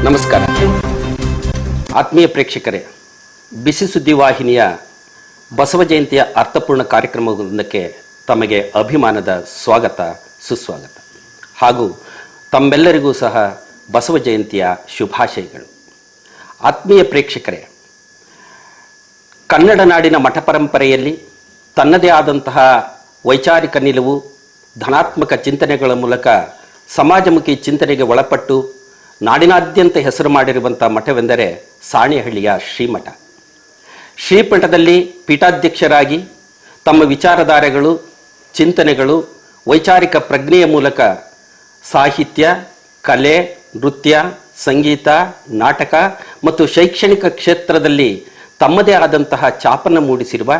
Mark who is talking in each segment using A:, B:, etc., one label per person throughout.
A: ನಮಸ್ಕಾರ ಆತ್ಮೀಯ ಪ್ರೇಕ್ಷಕರೇ, ಬಿಸಿ ಸುದ್ದಿ ವಾಹಿನಿಯ ಬಸವ ಜಯಂತಿಯ ಅರ್ಥಪೂರ್ಣ ಕಾರ್ಯಕ್ರಮವೊಂದಕ್ಕೆ ತಮಗೆ ಅಭಿಮಾನದ ಸ್ವಾಗತ ಸುಸ್ವಾಗತ ಹಾಗೂ ತಮ್ಮೆಲ್ಲರಿಗೂ ಸಹ ಬಸವ ಜಯಂತಿಯ ಶುಭಾಶಯಗಳು. ಆತ್ಮೀಯ ಪ್ರೇಕ್ಷಕರೇ, ಕನ್ನಡ ನಾಡಿನ ಮಠ ಪರಂಪರೆಯಲ್ಲಿ ತನ್ನದೇ ಆದಂತಹ ವೈಚಾರಿಕ ನಿಲುವು, ಧನಾತ್ಮಕ ಚಿಂತನೆಗಳ ಮೂಲಕ ಸಮಾಜಮುಖಿ ಚಿಂತನೆಗೆ ಒಳಪಟ್ಟು ನಾಡಿನಾದ್ಯಂತ ಹೆಸರು ಮಾಡಿರುವಂಥ ಮಠವೆಂದರೆ ಸಾಣೇಹಳ್ಳಿಯ ಶ್ರೀಮಠ. ಶ್ರೀಮಠದಲ್ಲಿ ಪೀಠಾಧ್ಯಕ್ಷರಾಗಿ ತಮ್ಮ ವಿಚಾರಧಾರೆಗಳು, ಚಿಂತನೆಗಳು, ವೈಚಾರಿಕ ಪ್ರಜ್ಞೆಯ ಮೂಲಕ ಸಾಹಿತ್ಯ, ಕಲೆ, ನೃತ್ಯ, ಸಂಗೀತ, ನಾಟಕ ಮತ್ತು ಶೈಕ್ಷಣಿಕ ಕ್ಷೇತ್ರದಲ್ಲಿ ತಮ್ಮದೇ ಆದಂತಹ ಛಾಪನ್ನು ಮೂಡಿಸಿರುವ,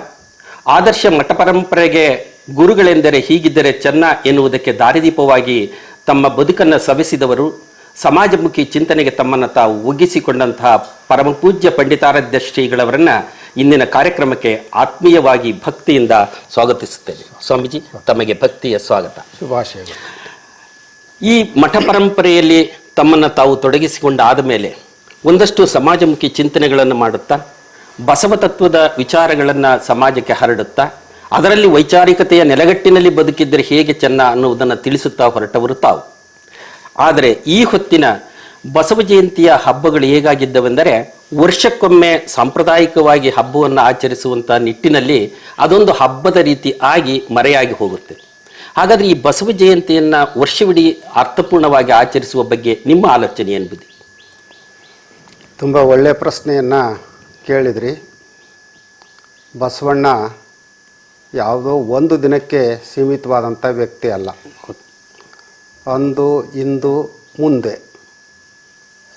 A: ಆದರ್ಶ ಮಠ ಪರಂಪರೆಗೆ ಗುರುಗಳೆಂದರೆ ಹೀಗಿದ್ದರೆ ಚೆನ್ನ ಎನ್ನುವುದಕ್ಕೆ ದಾರಿದೀಪವಾಗಿ ತಮ್ಮ ಬದುಕನ್ನು ಸವೆಸಿದವರು, ಸಮಾಜಮುಖಿ ಚಿಂತನೆಗೆ ತಮ್ಮನ್ನು ತಾವು ಒಗ್ಗಿಸಿಕೊಂಡಂತಹ ಪರಮಪೂಜ್ಯ ಪಂಡಿತಾರಾಧ್ಯ ಶ್ರೀಗಳವರನ್ನು ಇಂದಿನ ಕಾರ್ಯಕ್ರಮಕ್ಕೆ ಆತ್ಮೀಯವಾಗಿ ಭಕ್ತಿಯಿಂದ ಸ್ವಾಗತಿಸುತ್ತೇನೆ. ಸ್ವಾಮೀಜಿ, ತಮಗೆ ಭಕ್ತಿಯ ಸ್ವಾಗತ,
B: ಶುಭಾಶಯಗಳು.
A: ಈ ಮಠ ಪರಂಪರೆಯಲ್ಲಿ ತಮ್ಮನ್ನು ತಾವು ತೊಡಗಿಸಿಕೊಂಡ ಆದ ಮೇಲೆ ಒಂದಷ್ಟು ಸಮಾಜಮುಖಿ ಚಿಂತನೆಗಳನ್ನು ಮಾಡುತ್ತಾ, ಬಸವ ತತ್ವದ ವಿಚಾರಗಳನ್ನು ಸಮಾಜಕ್ಕೆ ಹರಡುತ್ತಾ, ಅದರಲ್ಲಿ ವೈಚಾರಿಕತೆಯ ನೆಲೆಗಟ್ಟಿನಲ್ಲಿ ಬದುಕಿದ್ದರೆ ಹೇಗೆ ಚೆನ್ನ ಅನ್ನುವುದನ್ನು ತಿಳಿಸುತ್ತಾ ಹೊರಟವರು ತಾವು. ಆದರೆ ಈ ಹೊತ್ತಿನ ಬಸವ ಜಯಂತಿಯ ಹಬ್ಬಗಳು ಹೇಗಾಗಿದ್ದವೆಂದರೆ, ವರ್ಷಕ್ಕೊಮ್ಮೆ ಸಾಂಪ್ರದಾಯಿಕವಾಗಿ ಹಬ್ಬವನ್ನು ಆಚರಿಸುವಂಥ ನಿಟ್ಟಿನಲ್ಲಿ ಅದೊಂದು ಹಬ್ಬದ ರೀತಿ ಆಗಿ ಮರೆಯಾಗಿ ಹೋಗುತ್ತೆ. ಹಾಗಾದರೆ ಈ ಬಸವ ಜಯಂತಿಯನ್ನು ವರ್ಷವಿಡೀ ಅರ್ಥಪೂರ್ಣವಾಗಿ ಆಚರಿಸುವ ಬಗ್ಗೆ ನಿಮ್ಮ ಆಲೋಚನೆ ಏನ್ಬುದಿ?
B: ತುಂಬ ಒಳ್ಳೆಯ ಪ್ರಶ್ನೆಯನ್ನು ಕೇಳಿದ್ರಿ. ಬಸವಣ್ಣ ಯಾವುದೋ ಒಂದು ದಿನಕ್ಕೆ ಸೀಮಿತವಾದಂಥ ವ್ಯಕ್ತಿ ಅಲ್ಲ. ಅಂದು ಇಂದು ಮುಂದೆ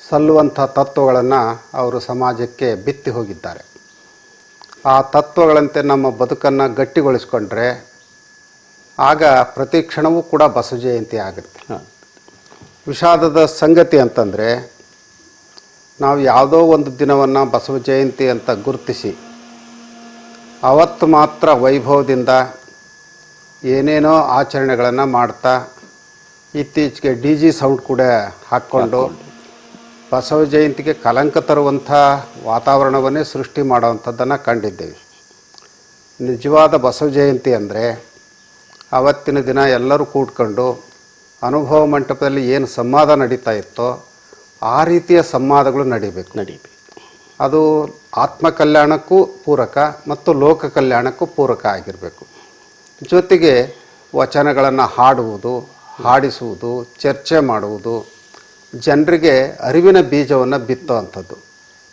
B: ಸಲ್ಲುವಂಥ ತತ್ವಗಳನ್ನು ಅವರು ಸಮಾಜಕ್ಕೆ ಬಿತ್ತಿ ಹೋಗಿದ್ದಾರೆ. ಆ ತತ್ವಗಳಂತೆ ನಮ್ಮ ಬದುಕನ್ನು ಗಟ್ಟಿಗೊಳಿಸ್ಕೊಂಡ್ರೆ ಆಗ ಪ್ರತಿ ಕ್ಷಣವೂ ಕೂಡ ಬಸವ ಜಯಂತಿ ಆಗುತ್ತೆ. ವಿಷಾದದ ಸಂಗತಿ ಅಂತಂದರೆ, ನಾವು ಯಾವುದೋ ಒಂದು ದಿನವನ್ನು ಬಸವ ಜಯಂತಿ ಅಂತ ಗುರುತಿಸಿ ಅವತ್ತು ಮಾತ್ರ ವೈಭವದಿಂದ ಏನೇನೋ ಆಚರಣೆಗಳನ್ನು ಮಾಡ್ತಾ, ಇತ್ತೀಚೆಗೆ DJ ಸೌಂಡ್ ಕೂಡ ಹಾಕ್ಕೊಂಡು ಬಸವ ಜಯಂತಿಗೆ ಕಲಂಕ ತರುವಂಥ ವಾತಾವರಣವನ್ನೇ ಸೃಷ್ಟಿ ಮಾಡೋವಂಥದ್ದನ್ನು ಕಂಡಿದ್ದೇವೆ. ನಿಜವಾದ ಬಸವ ಜಯಂತಿ ಅಂದರೆ ಆವತ್ತಿನ ದಿನ ಎಲ್ಲರೂ ಕೂಡ್ಕೊಂಡು ಅನುಭವ ಮಂಟಪದಲ್ಲಿ ಏನು ಸಂವಾದ ನಡೀತಾ ಇತ್ತೋ ಆ ರೀತಿಯ ಸಂವಾದಗಳು ನಡೀಬೇಕು. ಅದು ಆತ್ಮ ಕಲ್ಯಾಣಕ್ಕೂ ಪೂರಕ ಮತ್ತು ಲೋಕ ಕಲ್ಯಾಣಕ್ಕೂ ಪೂರಕ ಆಗಿರಬೇಕು. ಜೊತೆಗೆ ವಚನಗಳನ್ನು ಹಾಡುವುದು, ಹಾಡಿಸುವುದು, ಚರ್ಚೆ ಮಾಡುವುದು, ಜನರಿಗೆ ಅರಿವಿನ ಬೀಜವನ್ನು ಬಿತ್ತುವಂಥದ್ದು,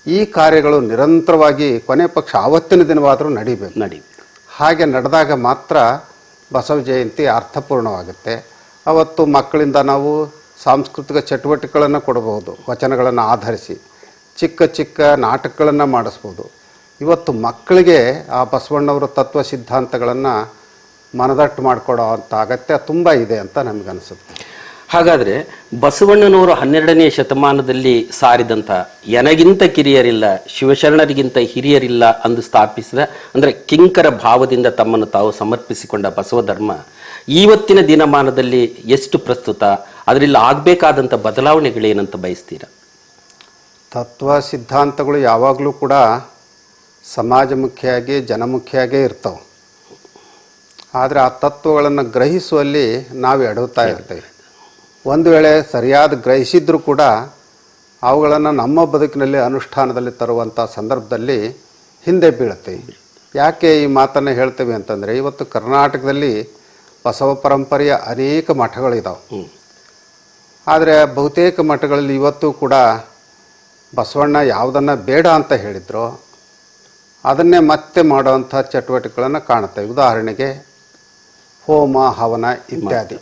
B: ಈ ಕಾರ್ಯಗಳು ನಿರಂತರವಾಗಿ ಕೊನೆ ಪಕ್ಷ ಆವತ್ತಿನ ದಿನವಾದರೂ ನಡೀಬೇಕು. ಹಾಗೆ ನಡೆದಾಗ ಮಾತ್ರ ಬಸವ ಜಯಂತಿ ಅರ್ಥಪೂರ್ಣವಾಗುತ್ತೆ. ಅವತ್ತು ಮಕ್ಕಳಿಂದ ನಾವು ಸಾಂಸ್ಕೃತಿಕ ಚಟುವಟಿಕೆಗಳನ್ನು ಕೊಡಬಹುದು, ವಚನಗಳನ್ನು ಆಧರಿಸಿ ಚಿಕ್ಕ ಚಿಕ್ಕ ನಾಟಕಗಳನ್ನು ಮಾಡಿಸ್ಬೋದು. ಇವತ್ತು ಮಕ್ಕಳಿಗೆ ಆ ಬಸವಣ್ಣವರ ತತ್ವ ಸಿದ್ಧಾಂತಗಳನ್ನು ಮನದಟ್ಟು ಮಾಡಿಕೊಡೋ ಅಂಥ ಅಗತ್ಯ ತುಂಬ ಇದೆ ಅಂತ ನಮಗನ್ಸುತ್ತೆ.
A: ಹಾಗಾದರೆ ಬಸವಣ್ಣನವರು 12ನೇ ಶತಮಾನದಲ್ಲಿ ಸಾರಿದಂಥ ಎನಗಿಂತ ಕಿರಿಯರಿಲ್ಲ, ಶಿವಶರಣರಿಗಿಂತ ಹಿರಿಯರಿಲ್ಲ ಅಂದು ಸ್ಥಾಪಿಸಿದ, ಅಂದರೆ ಕಿಂಕರ ಭಾವದಿಂದ ತಮ್ಮನ್ನು ತಾವು ಸಮರ್ಪಿಸಿಕೊಂಡ ಬಸವ ಧರ್ಮ ಇವತ್ತಿನ ದಿನಮಾನದಲ್ಲಿ ಎಷ್ಟು ಪ್ರಸ್ತುತ, ಅದರಲ್ಲಿ ಆಗಬೇಕಾದಂಥ ಬದಲಾವಣೆಗಳೇನಂತ ಬಯಸ್ತೀರಾ?
B: ತತ್ವ ಸಿದ್ಧಾಂತಗಳು ಯಾವಾಗಲೂ ಕೂಡ ಸಮಾಜಮುಖಿಯಾಗಿ ಜನಮುಖಿಯಾಗೇ ಇರ್ತವೆ. ಆದರೆ ಆ ತತ್ವಗಳನ್ನು ಗ್ರಹಿಸುವಲ್ಲಿ ನಾವು ಎಡುತ್ತಾ ಇರ್ತೇವೆ. ಒಂದು ವೇಳೆ ಸರಿಯಾದ ಗ್ರಹಿಸಿದ್ರೂ ಕೂಡ ಅವುಗಳನ್ನು ನಮ್ಮ ಬದುಕಿನಲ್ಲಿ ಅನುಷ್ಠಾನದಲ್ಲಿ ತರುವಂಥ ಸಂದರ್ಭದಲ್ಲಿ ಹಿಂದೆ ಬೀಳುತ್ತೇವೆ. ಯಾಕೆ ಈ ಮಾತನ್ನು ಹೇಳ್ತೇವೆ ಅಂತಂದರೆ, ಇವತ್ತು ಕರ್ನಾಟಕದಲ್ಲಿ ಬಸವ ಪರಂಪರೆಯ ಅನೇಕ ಮಠಗಳಿದ್ದಾವೆ. ಆದರೆ ಬಹುತೇಕ ಮಠಗಳಲ್ಲಿ ಇವತ್ತು ಕೂಡ ಬಸವಣ್ಣ ಯಾವುದನ್ನು ಬೇಡ ಅಂತ ಹೇಳಿದ್ರು ಅದನ್ನೇ ಮತ್ತೆ ಮಾಡುವಂಥ ಚಟುವಟಿಕೆಗಳನ್ನು ಕಾಣುತ್ತೇವೆ. ಉದಾಹರಣೆಗೆ ಹೋಮ, ಹವನ ಇತ್ಯಾದಿ.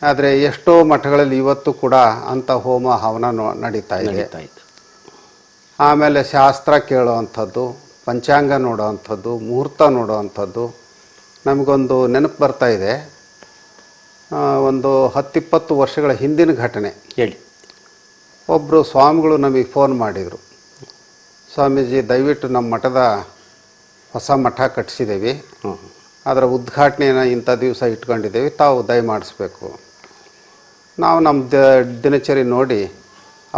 B: ಆದರೆ ಎಷ್ಟೋ ಮಠಗಳಲ್ಲಿ ಇವತ್ತು ಕೂಡ ಅಂಥ ಹೋಮ ಹವನ ನಡೀತಾ ಇದೆ. ಆಮೇಲೆ ಶಾಸ್ತ್ರ ಕೇಳೋವಂಥದ್ದು, ಪಂಚಾಂಗ ನೋಡೋವಂಥದ್ದು, ಮುಹೂರ್ತ ನೋಡೋವಂಥದ್ದು. ನಮಗೊಂದು ನೆನಪು ಬರ್ತಾ ಇದೆ, ಒಂದು 10-20 ವರ್ಷಗಳ ಹಿಂದಿನ ಘಟನೆ
A: ಹೇಳಿ.
B: ಒಬ್ಬರು ಸ್ವಾಮಿಗಳು ನಮಗೆ ಫೋನ್ ಮಾಡಿದರು, ಸ್ವಾಮೀಜಿ ದಯವಿಟ್ಟು ನಮ್ಮ ಮಠದ ಹೊಸ ಮಠ ಕಟ್ಟಿಸಿದ್ದೇವೆ, ಅದರ ಉದ್ಘಾಟನೆಯನ್ನು ಇಂಥ ದಿವಸ ಇಟ್ಕೊಂಡಿದ್ದೇವೆ, ತಾವು ದಯಮಾಡಿಸ್ಬೇಕು. ನಾವು ನಮ್ಮ ದಿನಚರಿ ನೋಡಿ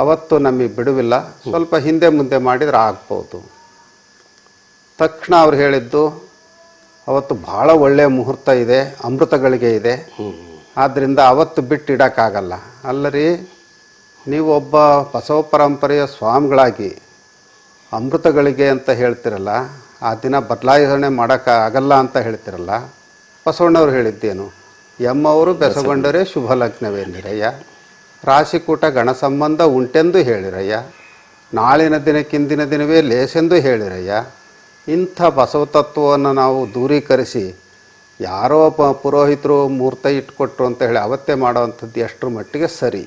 B: ಅವತ್ತು ನಮಗೆ ಬಿಡುವಿಲ್ಲ, ಸ್ವಲ್ಪ ಹಿಂದೆ ಮುಂದೆ ಮಾಡಿದರೆ ಆಗ್ಬೋದು. ತಕ್ಷಣ ಅವ್ರು ಹೇಳಿದ್ದು, ಅವತ್ತು ಭಾಳ ಒಳ್ಳೆಯ ಮುಹೂರ್ತ ಇದೆ, ಅಮೃತಗಳಿಗೆ ಇದೆ, ಆದ್ದರಿಂದ ಅವತ್ತು ಬಿಟ್ಟು ಇಡೋಕ್ಕಾಗಲ್ಲ. ಅಲ್ಲರಿ, ನೀವು ಒಬ್ಬ ಬಸವ ಪರಂಪರೆಯ ಸ್ವಾಮಿಗಳಾಗಿ ಅಮೃತಗಳಿಗೆ ಅಂತ ಹೇಳ್ತಿರಲ್ಲ, ಆ ದಿನ ಬದಲಾವಣೆ ಮಾಡೋಕ್ಕಾಗಲ್ಲ ಅಂತ ಹೇಳ್ತಿರಲ್ಲ. ಬಸವಣ್ಣವ್ರು ಹೇಳಿದ್ದೇನು? ಎಮ್ಮವರು ಬೆಸಗೊಂಡರೆ ಶುಭ ಲಗ್ನವೇನಿರಯ್ಯ, ರಾಶಿಕೂಟ ಗಣ ಸಂಬಂಧ ಉಂಟೆಂದು ಹೇಳಿರಯ್ಯ, ನಾಳಿನ ದಿನಕ್ಕಿಂದಿನ ದಿನವೇ ಲೇಸೆಂದು ಹೇಳಿರಯ್ಯ. ಇಂಥ ಬಸವ ತತ್ವವನ್ನು ನಾವು ದೂರೀಕರಿಸಿ ಯಾರೋ ಪುರೋಹಿತರು ಮೂರ್ತ ಇಟ್ಕೊಟ್ರು ಅಂತ ಹೇಳಿ ಅವತ್ತೇ ಮಾಡೋವಂಥದ್ದು ಎಷ್ಟರ ಮಟ್ಟಿಗೆ ಸರಿ?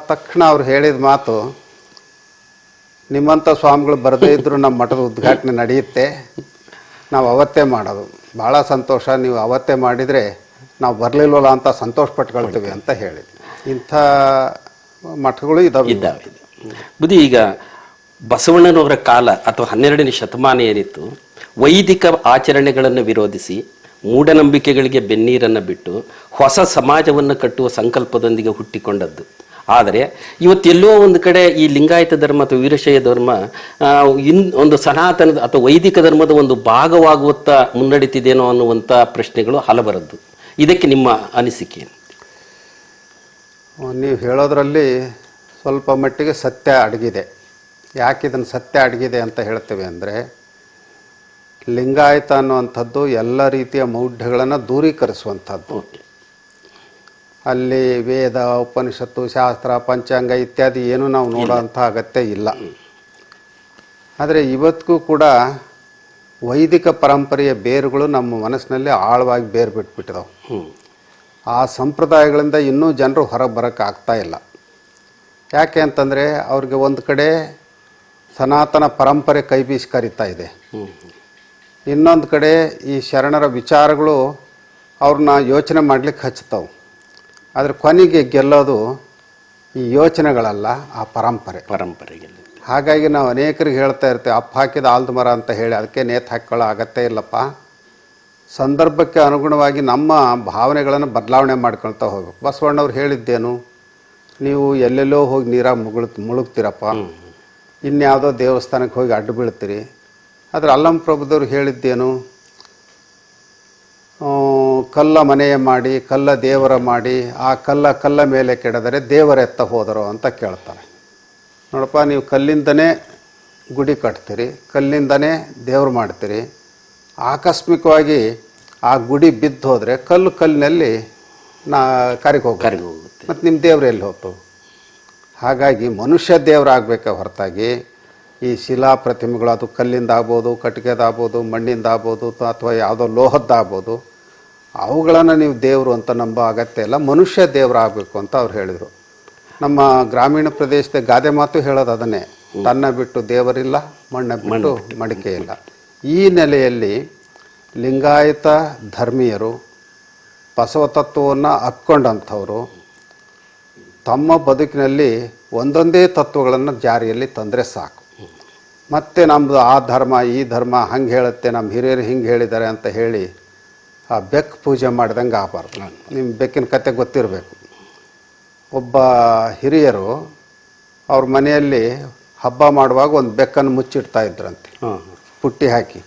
B: ತಕ್ಷಣ ಅವ್ರು ಹೇಳಿದ ಮಾತು, ನಿಮ್ಮಂಥ ಸ್ವಾಮಿಗಳು ಬರದೇ ಇದ್ದರೂ ನಮ್ಮ ಮಠದ ಉದ್ಘಾಟನೆ ನಡೆಯುತ್ತೆ, ನಾವು ಅವತ್ತೇ ಮಾಡೋದು. ಭಾಳ ಸಂತೋಷ, ನೀವು ಅವತ್ತೇ ಮಾಡಿದರೆ ನಾವು ಬರಲಿಲ್ವಲ್ಲ ಅಂತ ಸಂತೋಷ ಪಟ್ಕೊಳ್ತೀವಿ ಅಂತ ಹೇಳಿದ್ವಿ. ಇಂಥ ಮಠಗಳು ಇದ್ದಾವೆ.
A: ಬುದ್ಧಿ, ಈಗ ಬಸವಣ್ಣನವರ ಕಾಲ ಅಥವಾ 12ನೇ ಶತಮಾನ ಏನಿತ್ತು, ವೈದಿಕ ಆಚರಣೆಗಳನ್ನು ವಿರೋಧಿಸಿ ಮೂಢನಂಬಿಕೆಗಳಿಗೆ ಬೆನ್ನೀರನ್ನು ಬಿಟ್ಟು ಹೊಸ ಸಮಾಜವನ್ನು ಕಟ್ಟುವ ಸಂಕಲ್ಪದೊಂದಿಗೆ ಹುಟ್ಟಿಕೊಂಡದ್ದು. ಆದರೆ ಇವತ್ತೆಲ್ಲೋ ಒಂದು ಕಡೆ ಈ ಲಿಂಗಾಯತ ಧರ್ಮ ಅಥವಾ ವೀರಶೈವ ಧರ್ಮ ಒಂದು ಸನಾತನದ ಅಥವಾ ವೈದಿಕ ಧರ್ಮದ ಒಂದು ಭಾಗವಾಗುವತ್ತ ಮುನ್ನಡೀತಿದೇನೋ ಅನ್ನುವಂಥ ಪ್ರಶ್ನೆಗಳು ಹಲವರದ್ದು. ಇದಕ್ಕೆ ನಿಮ್ಮ ಅನಿಸಿಕೆ?
B: ನೀವು ಹೇಳೋದ್ರಲ್ಲಿ ಸ್ವಲ್ಪ ಮಟ್ಟಿಗೆ ಸತ್ಯ ಅಡಗಿದೆ. ಯಾಕೆ ಇದನ್ನು ಸತ್ಯ ಅಡಗಿದೆ ಅಂತ ಹೇಳ್ತೇವೆ ಅಂದರೆ, ಲಿಂಗಾಯತ ಅನ್ನುವಂಥದ್ದು ಎಲ್ಲ ರೀತಿಯ ಮೌಢ್ಯಗಳನ್ನು ದೂರೀಕರಿಸುವಂಥದ್ದು. ಅಲ್ಲಿ ವೇದ, ಉಪನಿಷತ್ತು, ಶಾಸ್ತ್ರ, ಪಂಚಾಂಗ ಇತ್ಯಾದಿ ಏನೂ ನಾವು ನೋಡೋಂಥ ಅಗತ್ಯ ಇಲ್ಲ. ಆದರೆ ಇವತ್ತಿಗೂ ಕೂಡ ವೈದಿಕ ಪರಂಪರೆಯ ಬೇರುಗಳು ನಮ್ಮ ಮನಸ್ಸಿನಲ್ಲಿ ಆಳವಾಗಿ ಬೇರು ಬಿಟ್ಬಿಟ್ಟಿದಾವೆ. ಆ ಸಂಪ್ರದಾಯಗಳಿಂದ ಇನ್ನೂ ಜನರು ಹೊರಗೆ ಬರೋಕ್ಕೆ ಆಗ್ತಾ ಇಲ್ಲ. ಯಾಕೆ ಅಂತಂದರೆ, ಅವ್ರಿಗೆ ಒಂದು ಕಡೆ ಸನಾತನ ಪರಂಪರೆ ಕೈ ಬೀಸಿ ಕರೀತಾ ಇದೆ, ಇನ್ನೊಂದು ಕಡೆ ಈ ಶರಣರ ವಿಚಾರಗಳು ಅವ್ರನ್ನ ಯೋಚನೆ ಮಾಡಲಿಕ್ಕೆ ಹಚ್ತಾವೆ. ಆದರೆ ಕೊನೆಗೆ ಗೆಲ್ಲೋದು ಈ ಯೋಚನೆಗಳಲ್ಲ, ಆ ಪರಂಪರೆಗೆ. ಹಾಗಾಗಿ ನಾವು ಅನೇಕರಿಗೆ ಹೇಳ್ತಾ ಇರ್ತೇವೆ, ಅಪ್ಪ ಹಾಕಿದ ಆಲ್ದ ಮರ ಅಂತ ಹೇಳಿ ಅದಕ್ಕೆ ನೇತು ಹಾಕ್ಕೊಳ್ಳೋ ಅಗತ್ಯ ಇಲ್ಲಪ್ಪ. ಸಂದರ್ಭಕ್ಕೆ ಅನುಗುಣವಾಗಿ ನಮ್ಮ ಭಾವನೆಗಳನ್ನು ಬದಲಾವಣೆ ಮಾಡ್ಕೊಳ್ತಾ ಹೋಗ್ಬೇಕು. ಬಸವಣ್ಣವ್ರು ಹೇಳಿದ್ದೇನು? ನೀವು ಎಲ್ಲೆಲ್ಲೋ ಹೋಗಿ ನೀರಾಗ ಮುಳುಗ್ತೀರಪ್ಪ, ಇನ್ಯಾವುದೋ ದೇವಸ್ಥಾನಕ್ಕೆ ಹೋಗಿ ಅಡ್ಡು ಬೀಳ್ತೀರಿ. ಆದರೆ ಅಲ್ಲಂ ಪ್ರಭುದವ್ರು ಹೇಳಿದ್ದೇನು? ಕಲ್ಲ ಮನೆಯ ಮಾಡಿ, ಕಲ್ಲ ದೇವರ ಮಾಡಿ, ಆ ಕಲ್ಲ ಮೇಲೆ ಕೆಡದರೆ ದೇವರೆತ್ತ ಹೋದರು ಅಂತ ಕೇಳ್ತಾರೆ. ನೋಡಪ್ಪ, ನೀವು ಕಲ್ಲಿಂದನೇ ಗುಡಿ ಕಟ್ತೀರಿ, ಕಲ್ಲಿಂದನೇ ದೇವ್ರು ಮಾಡ್ತೀರಿ. ಆಕಸ್ಮಿಕವಾಗಿ ಆ ಗುಡಿ ಬಿದ್ದು ಹೋದರೆ ಕಲ್ಲಿನಲ್ಲಿ ಕರಿಗೆ ಹೋಗುತ್ತೆ, ಮತ್ತು ನಿಮ್ಮ ದೇವ್ರು ಎಲ್ಲಿ ಹೋಯ್ತು? ಹಾಗಾಗಿ ಮನುಷ್ಯ ದೇವರಾಗಬೇಕೆ ಹೊರತಾಗಿ ಈ ಶಿಲಾ ಪ್ರತಿಮೆಗಳು, ಅದು ಕಲ್ಲಿಂದ ಆಗ್ಬೋದು, ಕಟ್ಟಿಗೆದಾಗ್ಬೋದು, ಮಣ್ಣಿಂದ ಆಗ್ಬೋದು, ಅಥವಾ ಯಾವುದೋ ಲೋಹದ್ದಾಗ್ಬೋದು, ಅವುಗಳನ್ನು ನೀವು ದೇವರು ಅಂತ ನಂಬೋ ಅಗತ್ಯ ಇಲ್ಲ. ಮನುಷ್ಯ ದೇವರಾಗಬೇಕು ಅಂತ ಅವ್ರು ಹೇಳಿದರು. ನಮ್ಮ ಗ್ರಾಮೀಣ ಪ್ರದೇಶದ ಗಾದೆ ಮಾತು ಹೇಳೋದು ಅದನ್ನೇ, ತನ್ನ ಬಿಟ್ಟು ದೇವರಿಲ್ಲ, ಮಣ್ಣ ಬಿಟ್ಟು ಮಡಿಕೆ ಇಲ್ಲ. ಈ ನೆಲೆಯಲ್ಲಿ ಲಿಂಗಾಯತ ಧರ್ಮೀಯರು ಬಸವ ತತ್ವವನ್ನು ಅಪ್ಕೊಂಡಂಥವರು ತಮ್ಮ ಬದುಕಿನಲ್ಲಿ ಒಂದೊಂದೇ ತತ್ವಗಳನ್ನು ಜಾರಿಯಲ್ಲಿ ತಂದರೆ ಸಾಕು. ಮತ್ತು ನಮ್ಮದು ಆ ಧರ್ಮ ಈ ಧರ್ಮ ಹಂಗೆ ಹೇಳುತ್ತೆ, ನಮ್ಮ ಹಿರಿಯರು ಹಿಂಗೆ ಹೇಳಿದ್ದಾರೆ ಅಂತ ಹೇಳಿ ಆ ಬೆಕ್ಕು ಪೂಜೆ ಮಾಡ್ದಂಗೆ ಆಗಬಾರ್ದು. ನಿಮ್ಮ ಬೆಕ್ಕಿನ ಕತೆ ಗೊತ್ತಿರಬೇಕು. ಒಬ್ಬ ಹಿರಿಯರು ಅವ್ರ ಮನೆಯಲ್ಲಿ ಹಬ್ಬ ಮಾಡುವಾಗ ಒಂದು ಬೆಕ್ಕನ್ನು ಮುಚ್ಚಿಡ್ತಾ ಇದ್ರಂತೆ, ಪುಟ್ಟಿ ಹಾಕಿ.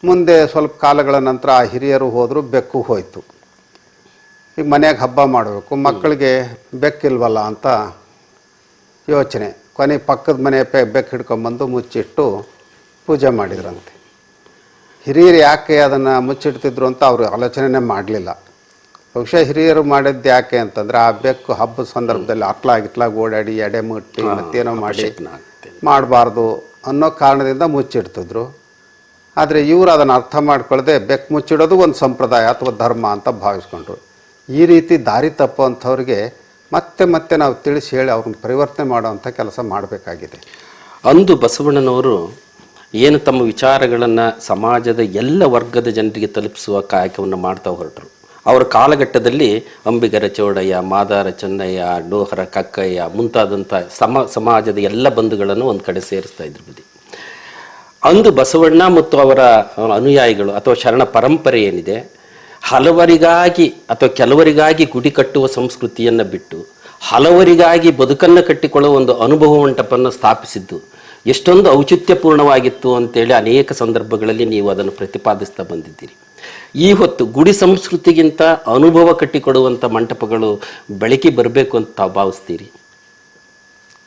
B: ಮುಂದೆ ಸ್ವಲ್ಪ ಕಾಲಗಳ ನಂತರ ಆ ಹಿರಿಯರು ಹೋದರು, ಬೆಕ್ಕು ಹೋಯಿತು. ಈಗ ಮನೆಯಾಗ ಹಬ್ಬ ಮಾಡಬೇಕು, ಮಕ್ಕಳಿಗೆ ಬೆಕ್ಕಿಲ್ವಲ್ಲ ಅಂತ ಯೋಚನೆ. ಕೊನೆ ಪಕ್ಕದ ಮನೆ ಬೆಕ್ಕು ಹಿಡ್ಕೊಂಬಂದು ಮುಚ್ಚಿಟ್ಟು ಪೂಜೆ ಮಾಡಿದ್ರಂತೆ. ಹಿರಿಯರು ಯಾಕೆ ಅದನ್ನು ಮುಚ್ಚಿಡ್ತಿದ್ರು ಅಂತ ಅವರು ಆಲೋಚನೆ ಮಾಡಲಿಲ್ಲ. ಬಹುಶಃ ಹಿರಿಯರು ಮಾಡಿದ್ದು ಯಾಕೆ ಅಂತಂದರೆ, ಆ ಬೆಕ್ಕು ಹಬ್ಬದ ಸಂದರ್ಭದಲ್ಲಿ ಅಟ್ಲಾಗಿ ಓಡಾಡಿ ಎಡೆ ಮುಟ್ಟಿ ಮತ್ತೇನೋ ಮಾಡಬಾರ್ದು ಅನ್ನೋ ಕಾರಣದಿಂದ ಮುಚ್ಚಿಡ್ತಿದ್ರು. ಆದರೆ ಇವರು ಅದನ್ನು ಅರ್ಥ ಮಾಡ್ಕೊಳ್ಳದೆ ಬೆಕ್ಕು ಮುಚ್ಚಿಡೋದು ಒಂದು ಸಂಪ್ರದಾಯ ಅಥವಾ ಧರ್ಮ ಅಂತ ಭಾವಿಸ್ಕೊಂಡ್ರು. ಈ ರೀತಿ ದಾರಿ ತಪ್ಪುವಂಥವ್ರಿಗೆ ಮತ್ತೆ ನಾವು ತಿಳಿಸಿ ಹೇಳಿ ಅವ್ರನ್ನ ಪರಿವರ್ತನೆ ಮಾಡೋವಂಥ ಕೆಲಸ ಮಾಡಬೇಕಾಗಿದೆ.
A: ಅಂದು ಬಸವಣ್ಣನವರು ಏನು ತಮ್ಮ ವಿಚಾರಗಳನ್ನು ಸಮಾಜದ ಎಲ್ಲ ವರ್ಗದ ಜನರಿಗೆ ತಲುಪಿಸುವ ಕಾಯಕವನ್ನು ಮಾಡ್ತಾ ಹೊರಟರು. ಅವರ ಕಾಲಘಟ್ಟದಲ್ಲಿ ಅಂಬಿಗರ ಚೌಡಯ್ಯ, ಮಾದಾರ ಚೆನ್ನಯ್ಯ, ಡೋಹರ ಕಕ್ಕಯ್ಯ ಮುಂತಾದಂಥ ಸಮಾಜದ ಎಲ್ಲ ಬಂಧುಗಳನ್ನು ಒಂದು ಕಡೆ ಸೇರಿಸ್ತಾ ಇದ್ರು ಬುದ್ಧಿ. ಅಂದು ಬಸವಣ್ಣ ಮತ್ತು ಅವರ ಅನುಯಾಯಿಗಳು ಅಥವಾ ಶರಣ ಪರಂಪರೆ ಏನಿದೆ, ಹಲವರಿಗಾಗಿ ಅಥವಾ ಕೆಲವರಿಗಾಗಿ ಗುಡಿ ಕಟ್ಟುವ ಸಂಸ್ಕೃತಿಯನ್ನು ಬಿಟ್ಟು ಹಲವರಿಗಾಗಿ ಬದುಕನ್ನು ಕಟ್ಟಿಕೊಳ್ಳುವ ಒಂದು ಅನುಭವ ಮಂಟಪವನ್ನು ಸ್ಥಾಪಿಸಿದ್ದು ಎಷ್ಟೊಂದು ಔಚಿತ್ಯಪೂರ್ಣವಾಗಿತ್ತು ಅಂತೇಳಿ ಅನೇಕ ಸಂದರ್ಭಗಳಲ್ಲಿ ನೀವು ಅದನ್ನು ಪ್ರತಿಪಾದಿಸ್ತಾ ಬಂದಿದ್ದೀರಿ. ಈ ಹೊತ್ತು ಗುಡಿ ಸಂಸ್ಕೃತಿಗಿಂತ ಅನುಭವ ಕಟ್ಟಿಕೊಡುವಂಥ ಮಂಟಪಗಳು ಬೆಳಕಿ ಬರಬೇಕು ಅಂತ ತಾವು ಭಾವಿಸ್ತೀರಿ?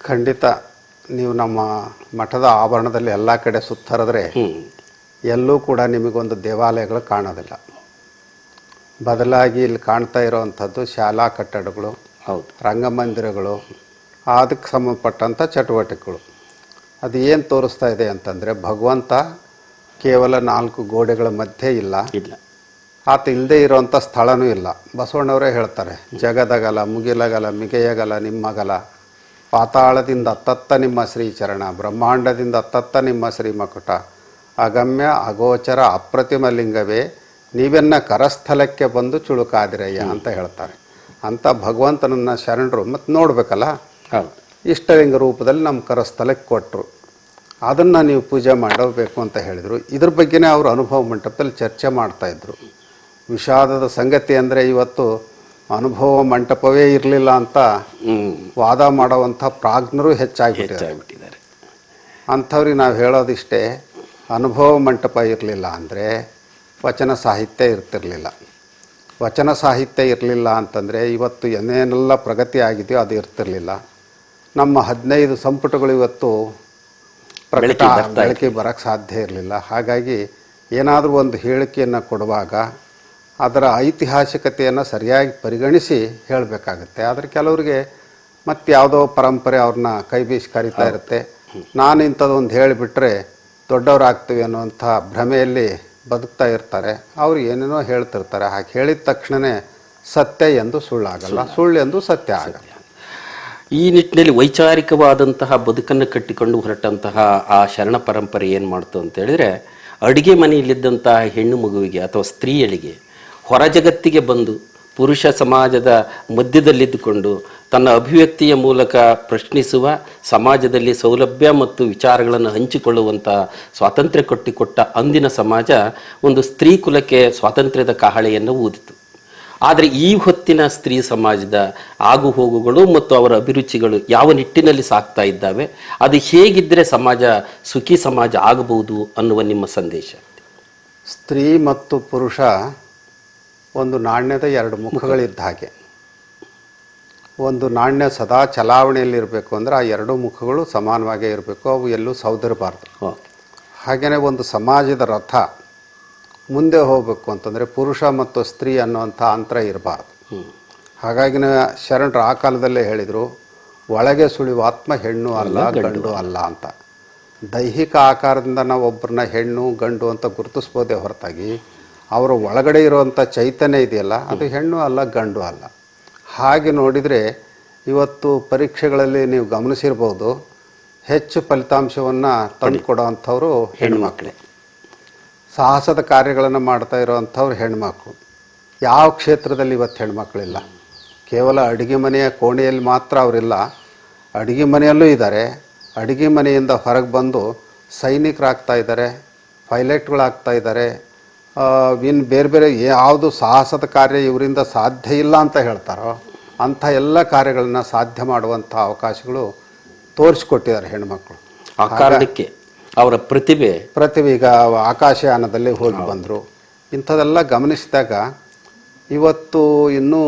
B: ಖಂಡಿತ. ನೀವು ನಮ್ಮ ಮಠದ ಆವರಣದಲ್ಲಿ ಎಲ್ಲ ಕಡೆ ಸುತ್ತರಿದ್ರೆ ಎಲ್ಲೂ ಕೂಡ ನಿಮಗೊಂದು ದೇವಾಲಯಗಳು ಕಾಣೋದಿಲ್ಲ. ಬದಲಾಗಿ ಇಲ್ಲಿ ಕಾಣ್ತಾ ಇರೋವಂಥದ್ದು ಶಾಲಾ ಕಟ್ಟಡಗಳು,
A: ಹೌದು,
B: ರಂಗಮಂದಿರಗಳು, ಅದಕ್ಕೆ ಸಂಬಂಧಪಟ್ಟಂಥ ಚಟುವಟಿಕೆಗಳು. ಅದು ಏನು ತೋರಿಸ್ತಾ ಇದೆ ಅಂತಂದರೆ ಭಗವಂತ ಕೇವಲ 4 ಗೋಡೆಗಳ ಮಧ್ಯೆ ಇಲ್ಲ, ಆತ ಇಲ್ಲದೆ ಇರೋವಂಥ ಸ್ಥಳನೂ ಇಲ್ಲ. ಬಸವಣ್ಣವರೇ ಹೇಳ್ತಾರೆ, ಜಗದಗಲ ಮುಗಿಲಗಲ ಮಿಗೆಯಗಲ ನಿಮ್ಮಗಲ, ಪಾತಾಳದಿಂದ ಅತ್ತತ್ತ ನಿಮ್ಮ ಶ್ರೀಚರಣ, ಬ್ರಹ್ಮಾಂಡದಿಂದ ಅತ್ತತ್ತ ನಿಮ್ಮ ಶ್ರೀಮಕುಟ, ಅಗಮ್ಯ ಅಗೋಚರ ಅಪ್ರತಿಮ ಲಿಂಗವೇ ನೀವೆನ್ನ ಕರಸ್ಥಲಕ್ಕೆ ಬಂದು ಚುಳುಕಾದಿರಯ್ಯ ಅಂತ ಹೇಳ್ತಾರೆ. ಅಂಥ ಭಗವಂತನನ್ನು ಶರಣರು ಮತ್ತು ನೋಡಬೇಕಲ್ಲ, ಇಷ್ಟಲಿಂಗ ರೂಪದಲ್ಲಿ ನಮ್ಮ ಕರಸ್ಥಲಕ್ಕೆ ಕೊಟ್ಟರು. ಅದನ್ನು ನೀವು ಪೂಜೆ ಮಾಡಬೇಕು ಅಂತ ಹೇಳಿದರು. ಇದ್ರ ಬಗ್ಗೆನೇ ಅವರು ಅನುಭವ ಮಂಟಪದಲ್ಲಿ ಚರ್ಚೆ ಮಾಡ್ತಾಯಿದ್ರು. ವಿಷಾದದ ಸಂಗತಿ ಅಂದರೆ ಇವತ್ತು ಅನುಭವ ಮಂಟಪವೇ ಇರಲಿಲ್ಲ ಅಂತ ವಾದ ಮಾಡುವಂಥ ಪ್ರಾಜ್ಞರು ಹೆಚ್ಚಾಗಿಬಿಟ್ಟಿದ್ದಾರೆ. ಅಂಥವ್ರಿಗೆ ನಾವು ಹೇಳೋದಿಷ್ಟೇ, ಅನುಭವ ಮಂಟಪ ಇರಲಿಲ್ಲ ಅಂದರೆ ವಚನ ಸಾಹಿತ್ಯ ಇರ್ತಿರಲಿಲ್ಲ. ವಚನ ಸಾಹಿತ್ಯ ಇರಲಿಲ್ಲ ಅಂತಂದರೆ ಇವತ್ತು ಏನೇನೆಲ್ಲ ಪ್ರಗತಿ ಆಗಿದೆಯೋ ಅದು ಇರ್ತಿರಲಿಲ್ಲ. ನಮ್ಮ 15 ಸಂಪುಟಗಳು ಇವತ್ತು ಬೆಳಕಿಗೆ ಬರೋಕ್ಕೆ ಸಾಧ್ಯ ಇರಲಿಲ್ಲ. ಹಾಗಾಗಿ ಏನಾದರೂ ಒಂದು ಹೇಳಿಕೆಯನ್ನು ಕೊಡುವಾಗ ಅದರ ಐತಿಹಾಸಿಕತೆಯನ್ನು ಸರಿಯಾಗಿ ಪರಿಗಣಿಸಿ ಹೇಳಬೇಕಾಗತ್ತೆ. ಆದರೆ ಕೆಲವರಿಗೆ ಮತ್ತು ಯಾವುದೋ ಪರಂಪರೆ ಅವ್ರನ್ನ ಕೈ ಬೀಸಿ ಕರಿತಾ ಇರುತ್ತೆ. ನಾನು ಇಂಥದ್ದೊಂದು ಹೇಳಿಬಿಟ್ರೆ ದೊಡ್ಡವರಾಗ್ತೀವಿ ಅನ್ನುವಂಥ ಭ್ರಮೆಯಲ್ಲಿ ಬದುಕ್ತಾ ಇರ್ತಾರೆ. ಅವ್ರು ಏನೇನೋ ಹೇಳ್ತಿರ್ತಾರೆ. ಹಾಗೆ ಹೇಳಿದ ತಕ್ಷಣವೇ ಸತ್ಯ ಎಂದು ಸುಳ್ಳಾಗಲ್ಲ, ಸುಳ್ಳು ಎಂದು ಸತ್ಯ ಆಗಲ್ಲ.
A: ಈ ನಿಟ್ಟಿನಲ್ಲಿ ವೈಚಾರಿಕವಾದಂತಹ ಬದುಕನ್ನು ಕಟ್ಟಿಕೊಂಡು ಹೊರಟಂತಹ ಆ ಶರಣ ಪರಂಪರೆ ಏನು ಮಾಡ್ತು ಅಂತ ಹೇಳಿದ್ರೆ, ಅಡುಗೆ ಮನೆಯಲ್ಲಿದ್ದಂತಹ ಹೆಣ್ಣು ಮಗುವಿಗೆ ಅಥವಾ ಸ್ತ್ರೀಯಳಿಗೆ ಹೊರ ಜಗತ್ತಿಗೆ ಬಂದು ಪುರುಷ ಸಮಾಜದ ಮಧ್ಯದಲ್ಲಿದ್ದುಕೊಂಡು ತನ್ನ ಅಭಿವ್ಯಕ್ತಿಯ ಮೂಲಕ ಪ್ರಶ್ನಿಸುವ, ಸಮಾಜದಲ್ಲಿ ಸೌಲಭ್ಯ ಮತ್ತು ವಿಚಾರಗಳನ್ನು ಹಂಚಿಕೊಳ್ಳುವಂಥ ಸ್ವಾತಂತ್ರ್ಯ ಕೊಟ್ಟ ಅಂದಿನ ಸಮಾಜ ಒಂದು ಸ್ತ್ರೀ ಕುಲಕ್ಕೆ ಸ್ವಾತಂತ್ರ್ಯದ ಕಹಳೆಯನ್ನು ಊದಿತು. ಆದರೆ ಈ ಹೊತ್ತಿನ ಸ್ತ್ರೀ ಸಮಾಜದ ಆಗು ಹೋಗುಗಳು ಮತ್ತು ಅವರ ಅಭಿರುಚಿಗಳು ಯಾವ ನಿಟ್ಟಿನಲ್ಲಿ ಸಾಗ್ತಾ ಇದ್ದಾವೆ, ಅದು ಹೇಗಿದ್ದರೆ ಸಮಾಜ ಸುಖಿ ಸಮಾಜ ಆಗಬಹುದು ಅನ್ನುವ ನಿಮ್ಮ ಸಂದೇಶ?
B: ಸ್ತ್ರೀ ಮತ್ತು ಪುರುಷ ಒಂದು ನಾಣ್ಯದ 2 ಮುಖಗಳಿದ್ದ ಹಾಗೆ. ಒಂದು ನಾಣ್ಯ ಸದಾ ಚಲಾವಣೆಯಲ್ಲಿರಬೇಕು ಅಂದರೆ ಆ 2 ಮುಖಗಳು ಸಮಾನವಾಗೇ ಇರಬೇಕು, ಅವು ಎಲ್ಲೂ ಸೌದಿರಬಾರ್ದು. ಹಾಗೆಯೇ ಒಂದು ಸಮಾಜದ ರಥ ಮುಂದೆ ಹೋಗಬೇಕು ಅಂತಂದರೆ ಪುರುಷ ಮತ್ತು ಸ್ತ್ರೀ ಅನ್ನುವಂಥ ಅಂತರ ಇರಬಾರ್ದು. ಹಾಗಾಗಿನ ಶರಣರು ಆ ಕಾಲದಲ್ಲೇ ಹೇಳಿದರು, ಒಳಗೆ ಸುಳಿಯುವ ಆತ್ಮ ಹೆಣ್ಣು ಅಲ್ಲ ಗಂಡು ಅಲ್ಲ ಅಂತ. ದೈಹಿಕ ಆಕಾರದಿಂದ ನಾವು ಒಬ್ಬರನ್ನ ಹೆಣ್ಣು ಗಂಡು ಅಂತ ಗುರುತಿಸ್ಬೋದೇ ಹೊರತಾಗಿ ಅವರ ಒಳಗಡೆ ಇರುವಂಥ ಚೈತನ್ಯ ಇದೆಯಲ್ಲ, ಅದು ಹೆಣ್ಣು ಅಲ್ಲ ಗಂಡು ಅಲ್ಲ. ಹಾಗೆ ನೋಡಿದರೆ ಇವತ್ತು ಪರೀಕ್ಷೆಗಳಲ್ಲಿ ನೀವು ಗಮನಿಸಿರ್ಬೋದು, ಹೆಚ್ಚು ಫಲಿತಾಂಶವನ್ನು ತಂದು ಕೊಡೋವಂಥವ್ರು ಹೆಣ್ಣುಮಕ್ಕಳೇ. ಸಾಹಸದ ಕಾರ್ಯಗಳನ್ನು ಮಾಡ್ತಾ ಇರೋವಂಥವ್ರು ಹೆಣ್ಮಕ್ಳು. ಯಾವ ಕ್ಷೇತ್ರದಲ್ಲಿ ಇವತ್ತು ಹೆಣ್ಮಕ್ಳಿಲ್ಲ. ಕೇವಲ ಅಡುಗೆ ಮನೆಯ ಕೋಣೆಯಲ್ಲಿ ಮಾತ್ರ ಅವರಿಲ್ಲ, ಅಡುಗೆ ಮನೆಯಲ್ಲೂ ಇದ್ದಾರೆ. ಅಡುಗೆ ಮನೆಯಿಂದ ಹೊರಗೆ ಬಂದು ಸೈನಿಕರಾಗ್ತಾ ಇದ್ದಾರೆ, ಪೈಲಟ್ಗಳಾಗ್ತಾ ಇದ್ದಾರೆ. ಇನ್ನು ಬೇರೆ ಬೇರೆ ಯಾವುದು ಸಾಹಸದ ಕಾರ್ಯ ಇವರಿಂದ ಸಾಧ್ಯ ಇಲ್ಲ ಅಂತ ಹೇಳ್ತಾರೋ ಅಂಥ ಎಲ್ಲ ಕಾರ್ಯಗಳನ್ನ ಸಾಧ್ಯ ಮಾಡುವಂಥ ಅವಕಾಶಗಳು ತೋರಿಸ್ಕೊಟ್ಟಿದ್ದಾರೆ ಹೆಣ್ಮಕ್ಳು.
A: ಆ ಕಾರಣಕ್ಕೆ ಅವರ ಪ್ರತಿಭೆ
B: ಈಗ ಆಕಾಶಯಾನದಲ್ಲಿ ಹೋಗಿ ಬಂದರು. ಇಂಥದ್ದೆಲ್ಲ ಗಮನಿಸಿದಾಗ ಇವತ್ತು ಇನ್ನೂ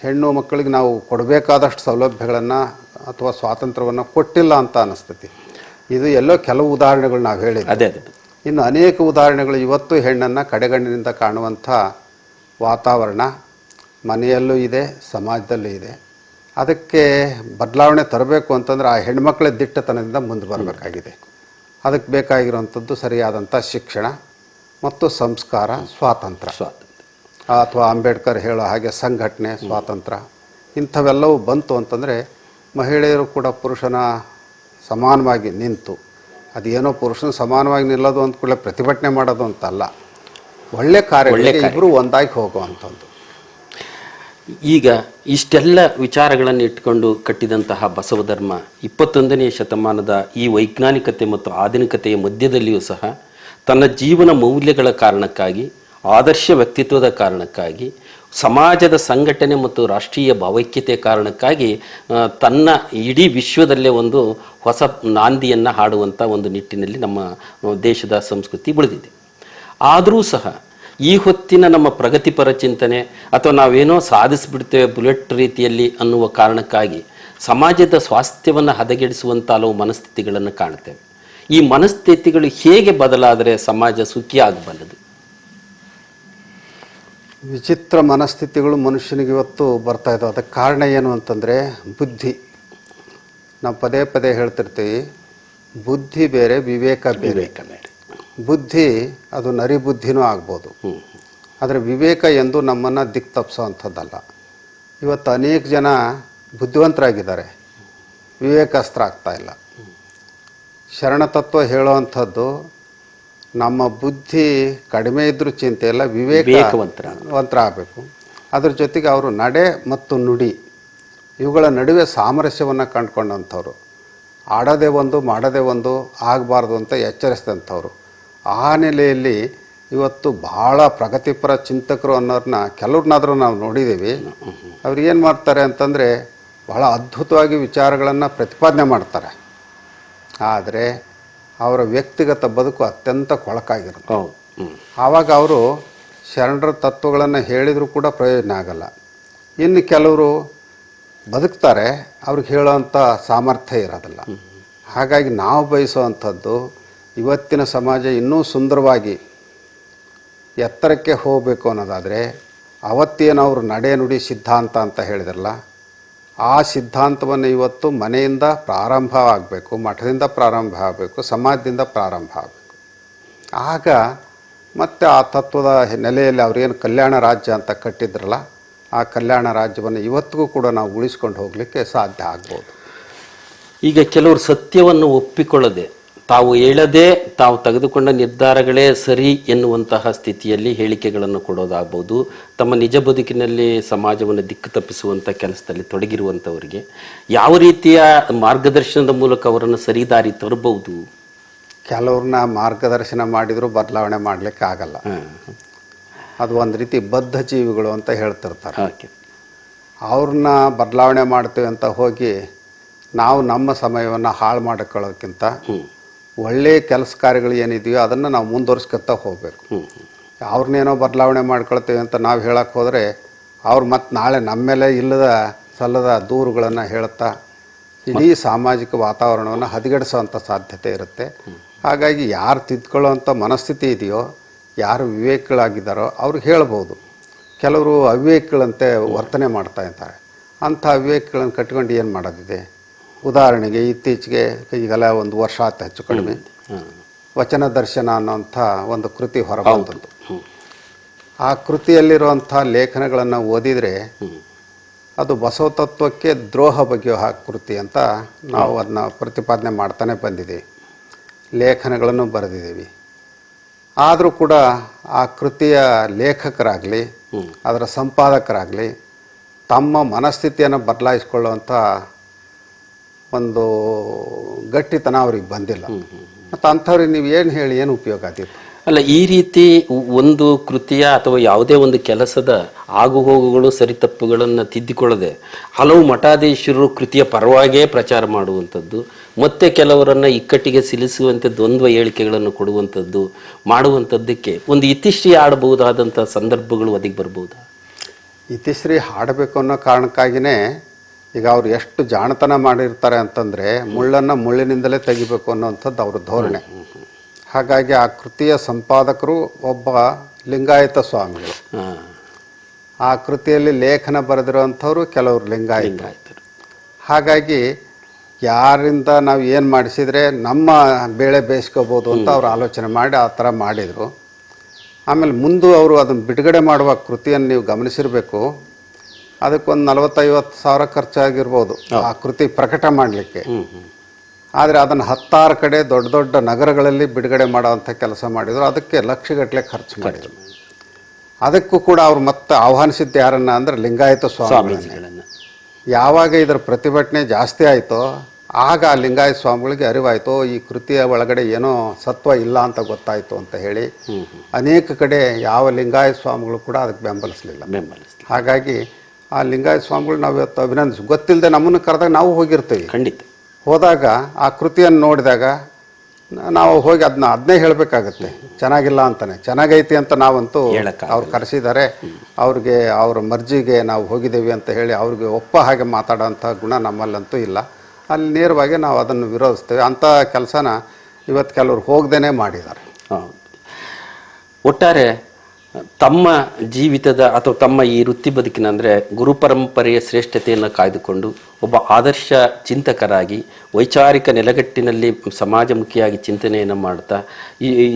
B: ಹೆಣ್ಣು ಮಕ್ಕಳಿಗೆ ನಾವು ಕೊಡಬೇಕಾದಷ್ಟು ಸೌಲಭ್ಯಗಳನ್ನು ಅಥವಾ ಸ್ವಾತಂತ್ರ್ಯವನ್ನು ಕೊಟ್ಟಿಲ್ಲ ಅಂತ ಅನ್ನಿಸ್ತೈತಿ. ಇದು ಎಲ್ಲೋ ಕೆಲವು ಉದಾಹರಣೆಗಳು ನಾವು ಹೇಳಿದ್ವಿ.
A: ಅದೇ
B: ಇನ್ನು ಅನೇಕ ಉದಾಹರಣೆಗಳು ಇವತ್ತು ಹೆಣ್ಣನ್ನು ಕಡೆಗಣ್ಣಿನಿಂದ ಕಾಣುವಂಥ ವಾತಾವರಣ ಮನೆಯಲ್ಲೂ ಇದೆ, ಸಮಾಜದಲ್ಲೂ ಇದೆ. ಅದಕ್ಕೆ ಬದಲಾವಣೆ ತರಬೇಕು ಅಂತಂದರೆ ಆ ಹೆಣ್ಮಕ್ಳ ದಿಟ್ಟತನದಿಂದ ಮುಂದೆ ಬರಬೇಕಾಗಿದೆ. ಅದಕ್ಕೆ ಬೇಕಾಗಿರುವಂಥದ್ದು ಸರಿಯಾದಂಥ ಶಿಕ್ಷಣ ಮತ್ತು ಸಂಸ್ಕಾರ, ಸ್ವಾತಂತ್ರ್ಯ ಅಥವಾ ಅಂಬೇಡ್ಕರ್ ಹೇಳೋ ಹಾಗೆ ಸಂಘಟನೆ, ಸ್ವಾತಂತ್ರ್ಯ ಇಂಥವೆಲ್ಲವೂ ಬಂತು ಅಂತಂದರೆ ಮಹಿಳೆಯರು ಕೂಡ ಪುರುಷನ ಸಮಾನವಾಗಿ ನಿಂತು, ಅದೇನೋ ಪುರುಷನ ಸಮಾನವಾಗಿ ನಿಲ್ಲೋದು ಅಂದ ಕೂಡಲೇ ಪ್ರತಿಭಟನೆ ಮಾಡೋದು ಅಂತಲ್ಲ, ಒಳ್ಳೆ ಕಾರ್ಯಗಳಿಗೆ ಇಬ್ಬರು ಒಂದಾಗಿ ಹೋಗುವಂಥದ್ದು.
A: ಈಗ ಇಷ್ಟೆಲ್ಲ ವಿಚಾರಗಳನ್ನು ಇಟ್ಕೊಂಡು ಕಟ್ಟಿದಂತಹ ಬಸವ ಧರ್ಮ 21ನೇ ಶತಮಾನದ ಈ ವೈಜ್ಞಾನಿಕತೆ ಮತ್ತು ಆಧುನಿಕತೆಯ ಮಧ್ಯದಲ್ಲಿಯೂ ಸಹ ತನ್ನ ಜೀವನ ಮೌಲ್ಯಗಳ ಕಾರಣಕ್ಕಾಗಿ, ಆದರ್ಶ ವ್ಯಕ್ತಿತ್ವದ ಕಾರಣಕ್ಕಾಗಿ ಸಮಾಜದ ಸಂಘಟನೆ ಮತ್ತು ರಾಷ್ಟ್ರೀಯ ಭಾವೈಕ್ಯತೆ ಕಾರಣಕ್ಕಾಗಿ ತನ್ನ ಇಡೀ ವಿಶ್ವದಲ್ಲೇ ಒಂದು ಹೊಸ ನಾಂದಿಯನ್ನು ಹಾಡುವಂಥ ಒಂದು ನಿಟ್ಟಿನಲ್ಲಿ ನಮ್ಮ ದೇಶದ ಸಂಸ್ಕೃತಿ ಬೆಳೆದಿದೆ. ಆದರೂ ಸಹ ಈ ಹೊತ್ತಿನ ನಮ್ಮ ಪ್ರಗತಿಪರ ಚಿಂತನೆ ಅಥವಾ ನಾವೇನೋ ಸಾಧಿಸಿಬಿಡ್ತೇವೆ ಬುಲೆಟ್ ರೀತಿಯಲ್ಲಿ ಅನ್ನುವ ಕಾರಣಕ್ಕಾಗಿ ಸಮಾಜದ ಸ್ವಾಸ್ಥ್ಯವನ್ನು ಹದಗೆಡಿಸುವಂಥ ಹಲವು ಮನಸ್ಥಿತಿಗಳನ್ನು ಕಾಣ್ತೇವೆ. ಈ ಮನಸ್ಥಿತಿಗಳು ಹೇಗೆ ಬದಲಾದರೆ ಸಮಾಜ ಸುಖಿ ಆಗಬಲ್ಲದು?
B: ವಿಚಿತ್ರ ಮನಸ್ಥಿತಿಗಳು ಮನುಷ್ಯನಿಗೆ ಇವತ್ತು ಬರ್ತಾ ಇದ್ದಾವೆ. ಅದಕ್ಕೆ ಕಾರಣ ಏನು ಅಂತಂದರೆ ಬುದ್ಧಿ. ನಾವು ಪದೇ ಪದೇ ಹೇಳ್ತಿರ್ತೀವಿ, ಬುದ್ಧಿ ಬೇರೆ, ವಿವೇಕ ಬೇರೆ. ಬುದ್ಧಿ ಅದು ನರಿ ಬುದ್ಧಿನೂ ಆಗ್ಬೋದು, ಆದರೆ ವಿವೇಕ ಎಂದು ನಮ್ಮನ್ನು ದಿಕ್ಕು ತಪ್ಪಿಸೋವಂಥದ್ದಲ್ಲ. ಇವತ್ತು ಅನೇಕ ಜನ ಬುದ್ಧಿವಂತರಾಗಿದ್ದಾರೆ, ವಿವೇಕಸ್ತ್ರ ಆಗ್ತಾ ಇಲ್ಲ. ಶರಣತತ್ವ ಹೇಳೋವಂಥದ್ದು ನಮ್ಮ ಬುದ್ಧಿ ಕಡಿಮೆ ಇದ್ರೂ ಚಿಂತೆ ಇಲ್ಲ, ವಿವೇಕವಂತರ ಆಗಬೇಕು. ಅದ್ರ ಜೊತೆಗೆ ಅವರು ನಡೆ ಮತ್ತು ನುಡಿ ಇವುಗಳ ನಡುವೆ ಸಾಮರಸ್ಯವನ್ನು ಕಂಡುಕೊಂಡಂಥವ್ರು, ಆಡೋದೇ ಒಂದು ಮಾಡೋದೇ ಒಂದು ಆಗಬಾರ್ದು ಅಂತ ಎಚ್ಚರಿಸಿದಂಥವ್ರು. ಆ ನೆಲೆಯಲ್ಲಿ ಇವತ್ತು ಭಾಳ ಪ್ರಗತಿಪರ ಚಿಂತಕರು ಅನ್ನೋರನ್ನ ಕೆಲವ್ರನ್ನಾದರೂ ನಾವು ನೋಡಿದ್ದೀವಿ. ಅವ್ರು ಏನು ಮಾಡ್ತಾರೆ ಅಂತಂದರೆ ಭಾಳ ಅದ್ಭುತವಾಗಿ ವಿಚಾರಗಳನ್ನು ಪ್ರತಿಪಾದನೆ ಮಾಡ್ತಾರೆ, ಆದರೆ ಅವರ ವ್ಯಕ್ತಿಗತ ಬದುಕು ಅತ್ಯಂತ ಕೊಳಕಾಗಿರುತ್ತೆ. ಆವಾಗ ಅವರು ಶರಣರ ತತ್ವಗಳನ್ನು ಹೇಳಿದರೂ ಕೂಡ ಪ್ರಯೋಜನ ಆಗಲ್ಲ. ಇನ್ನು ಕೆಲವರು ಬದುಕ್ತಾರೆ, ಅವ್ರಿಗೆ ಹೇಳೋವಂಥ ಸಾಮರ್ಥ್ಯ ಇರೋದಿಲ್ಲ. ಹಾಗಾಗಿ ನಾವು ಬಯಸುವಂಥದ್ದು ಇವತ್ತಿನ ಸಮಾಜ ಇನ್ನೂ ಸುಂದರವಾಗಿ ಎತ್ತರಕ್ಕೆ ಹೋಗಬೇಕು ಅನ್ನೋದಾದರೆ ಅವತ್ತೇನು ಅವರು ನಡೆ ನುಡಿ ಸಿದ್ಧಾಂತ ಅಂತ ಹೇಳಿದ್ರಲ್ಲ, ಆ ಸಿದ್ಧಾಂತವನ್ನು ಇವತ್ತು ಮನೆಯಿಂದ ಪ್ರಾರಂಭ ಆಗಬೇಕು, ಮಠದಿಂದ ಪ್ರಾರಂಭ ಆಗಬೇಕು, ಸಮಾಜದಿಂದ ಪ್ರಾರಂಭ ಆಗಬೇಕು. ಆಗ ಮತ್ತೆ ಆ ತತ್ವದ ನೆಲೆಯಲ್ಲಿ ಅವರೇನು ಕಲ್ಯಾಣ ರಾಜ್ಯ ಅಂತ ಕಟ್ಟಿದ್ರಲ್ಲ, ಆ ಕಲ್ಯಾಣ ರಾಜ್ಯವನ್ನು ಇವತ್ತಿಗೂ ಕೂಡ ನಾವು ಉಳಿಸ್ಕೊಂಡು ಹೋಗಲಿಕ್ಕೆ ಸಾಧ್ಯ ಆಗ್ಬೋದು.
A: ಈಗ ಕೆಲವರು ಸತ್ಯವನ್ನು ಒಪ್ಪಿಕೊಳ್ಳದೆ ತಾವು ಹೇಳದೆ ತಾವು ತೆಗೆದುಕೊಂಡ ನಿರ್ಧಾರಗಳೇ ಸರಿ ಎನ್ನುವಂತಹ ಸ್ಥಿತಿಯಲ್ಲಿ ಹೇಳಿಕೆಗಳನ್ನು ಕೊಡೋದಾಗ್ಬೋದು, ತಮ್ಮ ನಿಜ ಬದುಕಿನಲ್ಲಿ ಸಮಾಜವನ್ನು ದಿಕ್ಕು ತಪ್ಪಿಸುವಂಥ ಕೆಲಸದಲ್ಲಿ ತೊಡಗಿರುವಂಥವರಿಗೆ ಯಾವ ರೀತಿಯ ಮಾರ್ಗದರ್ಶನದ ಮೂಲಕ ಅವರನ್ನು ಸರಿದಾರಿ ತರಬಹುದು?
B: ಕೆಲವ್ರನ್ನ ಮಾರ್ಗದರ್ಶನ ಮಾಡಿದರೂ ಬದಲಾವಣೆ ಮಾಡಲಿಕ್ಕೆ ಆಗಲ್ಲ. ಅದು ಒಂದು ರೀತಿ ಬದ್ಧ ಜೀವಿಗಳು ಅಂತ ಹೇಳ್ತಿರ್ತಾರೆ. ಅವ್ರನ್ನ ಬದಲಾವಣೆ ಮಾಡ್ತೇವೆ ಅಂತ ಹೋಗಿ ನಾವು ನಮ್ಮ ಸಮಯವನ್ನು ಹಾಳು ಮಾಡಿಕೊಳ್ಳೋಕ್ಕಿಂತ ಒಳ್ಳೆಯ ಕೆಲಸ ಕಾರ್ಯಗಳು ಏನಿದೆಯೋ ಅದನ್ನು ನಾವು ಮುಂದುವರ್ಸ್ಕೊತಾ ಹೋಗಬೇಕು. ಅವ್ರನ್ನೇನೋ ಬದಲಾವಣೆ ಮಾಡ್ಕೊಳ್ತೇವೆ ಅಂತ ನಾವು ಹೇಳಕ್ಕೆ ಹೋದರೆ ಅವ್ರು ಮತ್ತು ನಾಳೆ ನಮ್ಮ ಮೇಲೆ ಇಲ್ಲದ ಸಲ್ಲದ ದೂರುಗಳನ್ನು ಹೇಳ್ತಾ ಇಡೀ ಸಾಮಾಜಿಕ ವಾತಾವರಣವನ್ನು ಹದಗೆಡಿಸೋವಂಥ ಸಾಧ್ಯತೆ ಇರುತ್ತೆ. ಹಾಗಾಗಿ ಯಾರು ತಿದ್ಕೊಳ್ಳೋವಂಥ ಮನಸ್ಥಿತಿ ಇದೆಯೋ, ಯಾರು ವಿವೇಕಗಳಾಗಿದ್ದಾರೋ ಅವ್ರಿಗೆ ಹೇಳ್ಬೋದು. ಕೆಲವರು ಅವಿವೇಕಗಳಂತೆ ವರ್ತನೆ ಮಾಡ್ತಾ ಇರ್ತಾರೆ. ಅಂಥ ಅವಿವೇಕಗಳನ್ನು ಕಟ್ಕೊಂಡು ಏನು ಮಾಡೋದಿದೆ? ಉದಾಹರಣೆಗೆ ಇತ್ತೀಚೆಗೆ ಈಗೆಲ್ಲ ಒಂದು ವರ್ಷ ಆಯ್ತು ಹೆಚ್ಚು ಕಡಿಮೆ, ವಚನ ದರ್ಶನ ಅನ್ನೋಂಥ ಒಂದು ಕೃತಿ ಹೊರಬಂದದ್ದು. ಆ ಕೃತಿಯಲ್ಲಿರುವಂಥ ಲೇಖನಗಳನ್ನು ಓದಿದರೆ ಅದು ಬಸವ ತತ್ವಕ್ಕೆ ದ್ರೋಹ ಬಗೆಯೋ ಕೃತಿ ಅಂತ ನಾವು ಅದನ್ನ ಪ್ರತಿಪಾದನೆ ಮಾಡ್ತಾನೆ ಬಂದಿದ್ದೀವಿ, ಲೇಖನಗಳನ್ನು ಬರೆದಿದ್ದೀವಿ. ಆದರೂ ಕೂಡ ಆ ಕೃತಿಯ ಲೇಖಕರಾಗಲಿ ಅದರ ಸಂಪಾದಕರಾಗಲಿ ತಮ್ಮ ಮನಸ್ಥಿತಿಯನ್ನು ಬದಲಾಯಿಸ್ಕೊಳ್ಳುವಂಥ ಒಂದು ಗಟ್ಟಿತನ ಅವ್ರಿಗೆ ಬಂದಿಲ್ಲ. ಮತ್ತು ಅಂಥವ್ರಿಗೆ ನೀವು ಏನು ಹೇಳಿ ಏನು ಉಪಯೋಗ ಆದೀತು?
A: ಅಲ್ಲ, ಈ ರೀತಿ ಒಂದು ಕೃತಿಯ ಅಥವಾ ಯಾವುದೇ ಒಂದು ಕೆಲಸದ ಆಗುಹೋಗುಗಳು ಸರಿತಪ್ಪುಗಳನ್ನು ತಿದ್ದಿಕೊಳ್ಳದೆ ಹಲವು ಮಠಾಧೀಶರು ಕೃತಿಯ ಪರವಾಗೇ ಪ್ರಚಾರ ಮಾಡುವಂಥದ್ದು, ಮತ್ತೆ ಕೆಲವರನ್ನು ಇಕ್ಕಟ್ಟಿಗೆ ಸಿಲಿಸುವಂತೆ ದ್ವಂದ್ವ ಹೇಳಿಕೆಗಳನ್ನು ಕೊಡುವಂಥದ್ದು ಮಾಡುವಂಥದ್ದಕ್ಕೆ ಒಂದು ಇತಿಶ್ರೀ ಆಡಬಹುದಾದಂಥ ಸಂದರ್ಭಗಳು ಒದಗಿ ಬರ್ಬೋದಾ?
B: ಇತಿಶ್ರೀ ಹಾಡಬೇಕು ಅನ್ನೋ ಕಾರಣಕ್ಕಾಗಿಯೇ ಈಗ ಅವ್ರು ಎಷ್ಟು ಜಾಣತನ ಮಾಡಿರ್ತಾರೆ ಅಂತಂದರೆ ಮುಳ್ಳನ್ನು ಮುಳ್ಳಿನಿಂದಲೇ ತೆಗಿಬೇಕು ಅನ್ನೋವಂಥದ್ದು ಅವ್ರ ಧೋರಣೆ. ಹಾಗಾಗಿ ಆ ಕೃತಿಯ ಸಂಪಾದಕರು ಒಬ್ಬ ಲಿಂಗಾಯತ ಸ್ವಾಮಿಗಳು, ಆ ಕೃತಿಯಲ್ಲಿ ಲೇಖನ ಬರೆದಿರೋವಂಥವ್ರು ಕೆಲವರು ಲಿಂಗಾಯತರು. ಹಾಗಾಗಿ ಯಾರಿಂದ ನಾವು ಏನು ಮಾಡಿಸಿದರೆ ನಮ್ಮ ಬೇಳೆ ಬೇಯಿಸ್ಕೋಬೋದು ಅಂತ ಅವ್ರು ಆಲೋಚನೆ ಮಾಡಿ ಆ ಥರ ಮಾಡಿದರು. ಆಮೇಲೆ ಮುಂದೆ ಅವರು ಅದನ್ನು ಬಿಡುಗಡೆ ಮಾಡುವ ಕೃತಿಯನ್ನು ನೀವು ಗಮನಿಸಿರಬೇಕು, ಅದಕ್ಕೊಂದು 40-50 ಸಾವಿರ ಖರ್ಚಾಗಿರ್ಬೋದು ಆ ಕೃತಿ ಪ್ರಕಟ ಮಾಡಲಿಕ್ಕೆ. ಆದರೆ ಅದನ್ನು 16 ಕಡೆ ದೊಡ್ಡ ದೊಡ್ಡ ನಗರಗಳಲ್ಲಿ ಬಿಡುಗಡೆ ಮಾಡೋವಂಥ ಕೆಲಸ ಮಾಡಿದರು. ಅದಕ್ಕೆ ಲಕ್ಷಗಟ್ಟಲೆ ಖರ್ಚು ಮಾಡಿದರು. ಅದಕ್ಕೂ ಕೂಡ ಅವ್ರು ಮತ್ತೆ ಆಹ್ವಾನಿಸಿದ್ದು ಯಾರನ್ನ ಅಂದರೆ ಲಿಂಗಾಯತ ಸ್ವಾಮಿಗಳನ್ನು. ಯಾವಾಗ ಇದರ ಪ್ರತಿಭಟನೆ ಜಾಸ್ತಿ ಆಯಿತೋ ಆಗ ಆ ಲಿಂಗಾಯತ ಸ್ವಾಮಿಗಳಿಗೆ ಅರಿವಾಯಿತು, ಈ ಕೃತಿಯ ಒಳಗಡೆ ಏನೋ ಸತ್ವ ಇಲ್ಲ ಅಂತ ಗೊತ್ತಾಯಿತು ಅಂತ ಹೇಳಿ ಅನೇಕ ಕಡೆ ಯಾವ ಲಿಂಗಾಯತ ಸ್ವಾಮಿಗಳು ಕೂಡ ಅದಕ್ಕೆ ಬೆಂಬಲಿಸಲಿಲ್ಲ. ಹಾಗಾಗಿ ಆ ಲಿಂಗಾಯತ ಸ್ವಾಮಿಗಳು ನಾವು ಇವತ್ತು ಅಭಿನಂದಿಸಿ, ಗೊತ್ತಿಲ್ಲದೆ ನಮ್ಮನ್ನು ಕರೆದಾಗ ನಾವು ಹೋಗಿರ್ತೀವಿ.
A: ಖಂಡಿತ
B: ಹೋದಾಗ ಆ ಕೃತಿಯನ್ನು ನೋಡಿದಾಗ ನಾವು ಹೋಗಿ ಅದನ್ನೇ ಹೇಳಬೇಕಾಗತ್ತೆ, ಚೆನ್ನಾಗಿಲ್ಲ ಅಂತಾನೆ. ಚೆನ್ನಾಗೈತಿ ಅಂತ ನಾವಂತೂ ಅವ್ರು ಕರೆಸಿದ್ದಾರೆ, ಅವ್ರಿಗೆ ಅವ್ರ ಮರ್ಜಿಗೆ ನಾವು ಹೋಗಿದ್ದೇವೆ ಅಂತ ಹೇಳಿ ಅವ್ರಿಗೆ ಒಪ್ಪ ಹಾಗೆ ಮಾತಾಡೋಂಥ ಗುಣ ನಮ್ಮಲ್ಲಂತೂ ಇಲ್ಲ. ಅಲ್ಲಿ ನೇರವಾಗಿ ನಾವು ಅದನ್ನು ವಿರೋಧಿಸ್ತೇವೆ. ಅಂಥ ಕೆಲಸನ ಇವತ್ತು ಕೆಲವರು ಹೋಗದೇನೆ ಮಾಡಿದ್ದಾರೆ.
A: ಒಟ್ಟಾರೆ ತಮ್ಮ ಜೀವಿತದ ಅಥವಾ ತಮ್ಮ ಈ ವೃತ್ತಿ ಬದುಕಿನ ಅಂದರೆ ಗುರು ಪರಂಪರೆಯ ಶ್ರೇಷ್ಠತೆಯನ್ನು ಕಾಯ್ದುಕೊಂಡು ಒಬ್ಬ ಆದರ್ಶ ಚಿಂತಕರಾಗಿ ವೈಚಾರಿಕ ನೆಲೆಗಟ್ಟಿನಲ್ಲಿ ಸಮಾಜಮುಖಿಯಾಗಿ ಚಿಂತನೆಯನ್ನು ಮಾಡ್ತಾ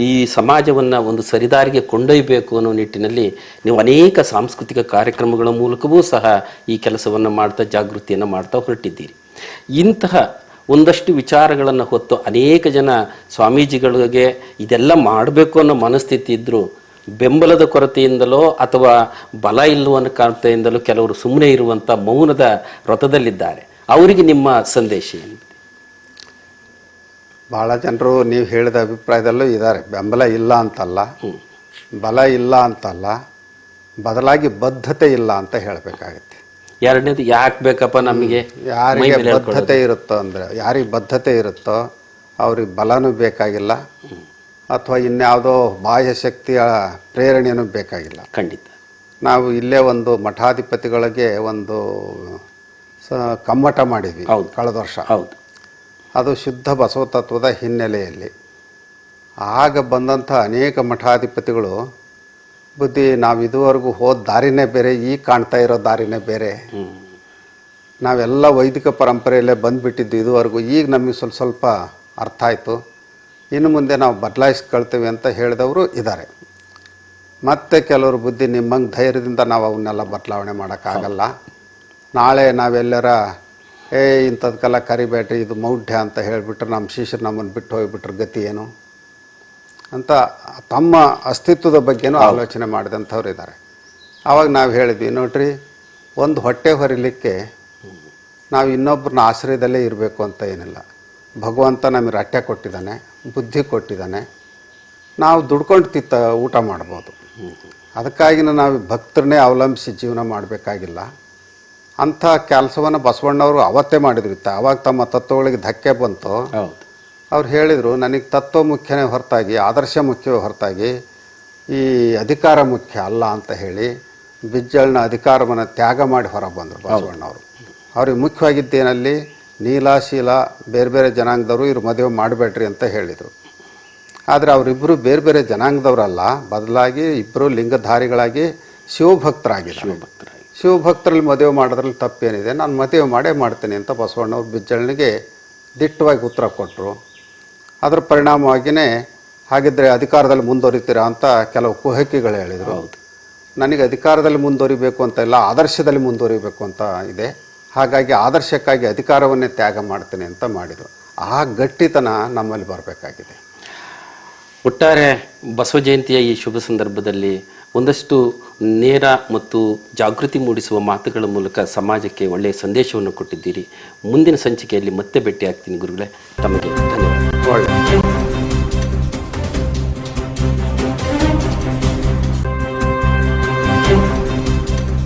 A: ಈ ಸಮಾಜವನ್ನು ಒಂದು ಸರಿದಾರಿಗೆ ಕೊಂಡೊಯ್ಯಬೇಕು ಅನ್ನೋ ನಿಟ್ಟಿನಲ್ಲಿ ನೀವು ಅನೇಕ ಸಾಂಸ್ಕೃತಿಕ ಕಾರ್ಯಕ್ರಮಗಳ ಮೂಲಕವೂ ಸಹ ಈ ಕೆಲಸವನ್ನು ಮಾಡ್ತಾ ಜಾಗೃತಿಯನ್ನು ಮಾಡ್ತಾ ಹೊರಟಿದ್ದೀರಿ. ಇಂತಹ ಒಂದಷ್ಟು ವಿಚಾರಗಳನ್ನು ಹೊತ್ತು ಅನೇಕ ಜನ ಸ್ವಾಮೀಜಿಗಳಿಗೆ ಇದೆಲ್ಲ ಮಾಡಬೇಕು ಅನ್ನೋ ಮನಸ್ಥಿತಿ ಇದ್ದರೂ ಬೆಂಬಲದ ಕೊರತೆಯಿಂದಲೋ ಅಥವಾ ಬಲ ಇಲ್ಲವನ್ನ ಕಾರಣತೆಯಿಂದಲೋ ಕೆಲವರು ಸುಮ್ಮನೆ ಇರುವಂಥ ಮೌನದ ವ್ರತದಲ್ಲಿದ್ದಾರೆ. ಅವರಿಗೆ ನಿಮ್ಮ ಸಂದೇಶ ಏನು?
B: ಭಾಳ ಜನರು ನೀವು ಹೇಳಿದ ಅಭಿಪ್ರಾಯದಲ್ಲೂ ಇದ್ದಾರೆ. ಬೆಂಬಲ ಇಲ್ಲ ಅಂತಲ್ಲ, ಬಲ ಇಲ್ಲ ಅಂತಲ್ಲ, ಬದಲಾಗಿ ಬದ್ಧತೆ ಇಲ್ಲ ಅಂತ ಹೇಳಬೇಕಾಗತ್ತೆ.
A: ಎರಡನೇದು ಯಾಕೆ ಬೇಕಪ್ಪ ನಮಗೆ?
B: ಯಾರಿಗೆ ಬದ್ಧತೆ ಇರುತ್ತೋ ಅಂದರೆ, ಯಾರಿಗೆ ಬದ್ಧತೆ ಇರುತ್ತೋ ಅವ್ರಿಗೆ ಬಲನೂ ಬೇಕಾಗಿಲ್ಲ ಅಥವಾ ಇನ್ಯಾವುದೋ ಬಾಹ್ಯ ಶಕ್ತಿಯ ಪ್ರೇರಣೆಯೂ ಬೇಕಾಗಿಲ್ಲ.
A: ಖಂಡಿತ.
B: ನಾವು ಇಲ್ಲೇ ಒಂದು ಮಠಾಧಿಪತಿಗಳಿಗೆ ಒಂದು ಕಮ್ಮಟ ಮಾಡಿದ್ವಿ ಕಳೆದ ವರ್ಷ.
A: ಹೌದು.
B: ಅದು ಶುದ್ಧ ಬಸವ ತತ್ವದ ಹಿನ್ನೆಲೆಯಲ್ಲಿ. ಆಗ ಬಂದಂಥ ಅನೇಕ ಮಠಾಧಿಪತಿಗಳು ಬುದ್ಧಿ, ನಾವು ಇದುವರೆಗೂ ಹೋದ ದಾರಿನೇ ಬೇರೆ, ಈಗ ಕಾಣ್ತಾ ಇರೋ ದಾರಿನೇ ಬೇರೆ, ನಾವೆಲ್ಲ ವೈದಿಕ ಪರಂಪರೆಯಲ್ಲೇ ಬಂದುಬಿಟ್ಟಿದ್ದು ಇದುವರೆಗೂ, ಈಗ ನಮಗೆ ಸ್ವಲ್ಪ ಅರ್ಥ ಆಯಿತು, ಇನ್ನು ಮುಂದೆ ನಾವು ಬದಲಾಯಿಸ್ಕೊಳ್ತೇವೆ ಅಂತ ಹೇಳಿದವರು ಇದ್ದಾರೆ. ಮತ್ತು ಕೆಲವರು ಬುದ್ಧಿ, ನಿಮ್ಮಂಗೆ ಧೈರ್ಯದಿಂದ ನಾವು ಅವನ್ನೆಲ್ಲ ಬದಲಾವಣೆ ಮಾಡೋಕ್ಕಾಗಲ್ಲ, ನಾಳೆ ನಾವೆಲ್ಲರ ಇಂಥದಕ್ಕೆಲ್ಲ ಕರಿಬೇಡ್ರಿ, ಇದು ಮೌಢ್ಯ ಅಂತ ಹೇಳಿಬಿಟ್ರೆ ನಮ್ಮ ಶಿಷ್ಯರು ನಮ್ಮನ್ನು ಬಿಟ್ಟು ಹೋಗಿಬಿಟ್ರೆ ಗತಿ ಏನು ಅಂತ ತಮ್ಮ ಅಸ್ತಿತ್ವದ ಬಗ್ಗೆನೂ ಆಲೋಚನೆ ಮಾಡಿದಂಥವ್ರು ಇದ್ದಾರೆ. ಆವಾಗ ನಾವು ಹೇಳಿದ್ವಿ, ನೋಡ್ರಿ, ಒಂದು ಹೊಟ್ಟೆ ಹೊರಿಲಿಕ್ಕೆ ನಾವು ಇನ್ನೊಬ್ಬರನ್ನ ಆಶ್ರಯದಲ್ಲೇ ಇರಬೇಕು ಅಂತ ಏನಿಲ್ಲ. ಭಗವಂತ ನಮಗೆ ರಟ್ಟೆ ಕೊಟ್ಟಿದ್ದಾನೆ, ಬುದ್ಧಿ ಕೊಟ್ಟಿದ್ದಾನೆ, ನಾವು ದುಡ್ಕೊಂಡು ಊಟ ಮಾಡ್ಬೋದು. ಅದಕ್ಕಾಗಿ ನಾವು ಭಕ್ತರನ್ನೇ ಅವಲಂಬಿಸಿ ಜೀವನ ಮಾಡಬೇಕಾಗಿಲ್ಲ. ಅಂಥ ಕೆಲಸವನ್ನು ಬಸವಣ್ಣವರು ಅವತ್ತೇ ಮಾಡಿದ್ರು. ಆವಾಗ ತಮ್ಮ ತತ್ವಗಳಿಗೆ ಧಕ್ಕೆ ಬಂತು. ಅವ್ರು ಹೇಳಿದರು, ನನಗೆ ತತ್ವ ಮುಖ್ಯನೇ ಹೊರತಾಗಿ ಆದರ್ಶ ಮುಖ್ಯವೇ ಹೊರತಾಗಿ ಈ ಅಧಿಕಾರ ಮುಖ್ಯ ಅಲ್ಲ ಅಂತ ಹೇಳಿ ಬಿಜ್ಜಳನ ಅಧಿಕಾರವನ್ನು ತ್ಯಾಗ ಮಾಡಿ ಹೊರಗೆ ಬಂದರು ಬಸವಣ್ಣವರು. ಅವ್ರಿಗೆ ಮುಖ್ಯವಾಗಿದ್ದೇನಲ್ಲಿ ನೀಲ ಶೀಲ ಬೇರೆ ಬೇರೆ ಜನಾಂಗದವರು ಇವ್ರು ಮದುವೆ ಮಾಡಬೇಡ್ರಿ ಅಂತ ಹೇಳಿದರು. ಆದರೆ ಅವರಿಬ್ಬರು ಬೇರೆ ಬೇರೆ ಜನಾಂಗದವರಲ್ಲ, ಬದಲಾಗಿ ಇಬ್ಬರು ಲಿಂಗಧಾರಿಗಳಾಗಿ ಶಿವಭಕ್ತರಾಗಿದ್ದಾರೆ. ಶಿವಭಕ್ತರಲ್ಲಿ ಮದುವೆ ಮಾಡೋದ್ರಲ್ಲಿ ತಪ್ಪೇನಿದೆ, ನಾನು ಮದುವೆ ಮಾಡೇ ಮಾಡ್ತೀನಿ ಅಂತ ಬಸವಣ್ಣವ್ರು ಬಿಜ್ಜಳನಿಗೆ ದಿಟ್ಟವಾಗಿ ಉತ್ತರ ಕೊಟ್ಟರು. ಅದರ ಪರಿಣಾಮವಾಗಿಯೇ ಹಾಗಿದ್ದರೆ ಅಧಿಕಾರದಲ್ಲಿ ಮುಂದುವರಿತೀರಾ ಅಂತ ಕೆಲವು ಕುಹಕಿಗಳು ಹೇಳಿದರು. ನನಗೆ ಅಧಿಕಾರದಲ್ಲಿ ಮುಂದುವರಿಬೇಕು ಅಂತ ಇಲ್ಲ, ಆದರ್ಶದಲ್ಲಿ ಮುಂದುವರಿಬೇಕು ಅಂತ ಇದೆ. ಹಾಗಾಗಿ ಆದರ್ಶಕ್ಕಾಗಿ ಅಧಿಕಾರವನ್ನೇ ತ್ಯಾಗ ಮಾಡ್ತೀನಿ ಅಂತ ಮಾಡಿದರು. ಆ ಗಟ್ಟಿತನ ನಮ್ಮಲ್ಲಿ ಬರಬೇಕಾಗಿದೆ.
A: ಒಟ್ಟಾರೆ ಬಸವ ಜಯಂತಿಯ ಈ ಶುಭ ಸಂದರ್ಭದಲ್ಲಿ ಒಂದಷ್ಟು ನೇರ ಮತ್ತು ಜಾಗೃತಿ ಮೂಡಿಸುವ ಮಾತುಗಳ ಮೂಲಕ ಸಮಾಜಕ್ಕೆ ಒಳ್ಳೆಯ ಸಂದೇಶವನ್ನು ಕೊಟ್ಟಿದ್ದೀರಿ. ಮುಂದಿನ ಸಂಚಿಕೆಯಲ್ಲಿ ಮತ್ತೆ ಭೇಟಿ ಆಗ್ತೀನಿ ಗುರುಗಳೇ. ತಮಗೆ ಧನ್ಯವಾದ.
B: ಒಳ್ಳೆಯ